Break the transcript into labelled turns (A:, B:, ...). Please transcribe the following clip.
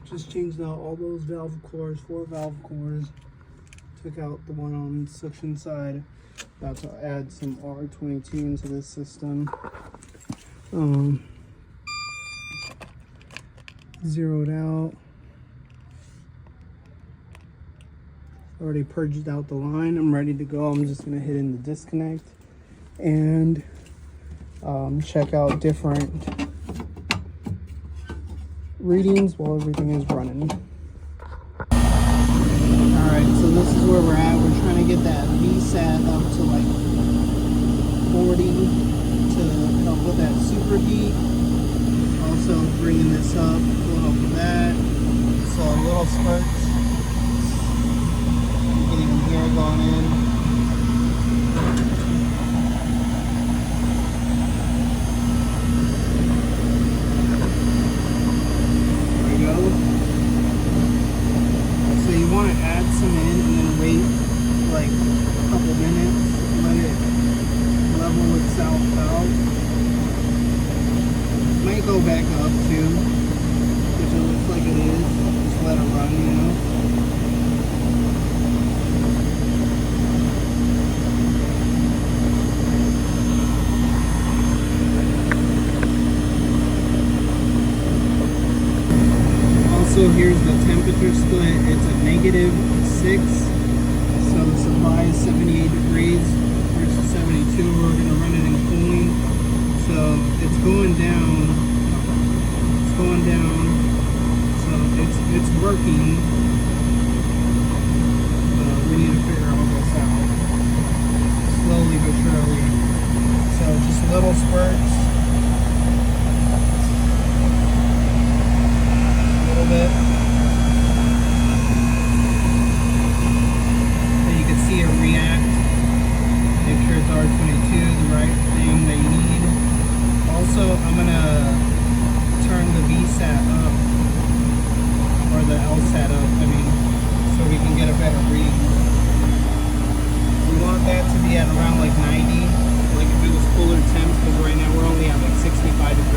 A: Just changed out all those valve cores, 4 valve cores. Took out the one on the suction side. About to add some r22 into this system. Zeroed out. Already purged out the line. I'm ready to go. I'm just gonna hit in the disconnect and check out different readings while everything is running. Alright, so this is where we're at. We're trying to get that VSAT up to like 40 to help with that super heat. Also bringing this up to help with that. So little spurts. You can even hear it going in. Want to add some in and then wait like a couple minutes, let it level itself out. Might go back up too, which it looks like it is. Just let it run, you know. Also, here's the temperature split. It's a -6, so the supply is 78 degrees versus 72. We're going to run it in cooling, so it's going down. It's going down, so it's working. We need to figure all this out slowly but surely. So just little spurts. Bit. So you can see it react. Make sure it's R22, the right thing that you need. Also, I'm gonna turn the VSAT up, or the LSAT up, so we can get a better read. We want that to be at around like 90, like if it was cooler temps, because right now we're only at like 65 degrees.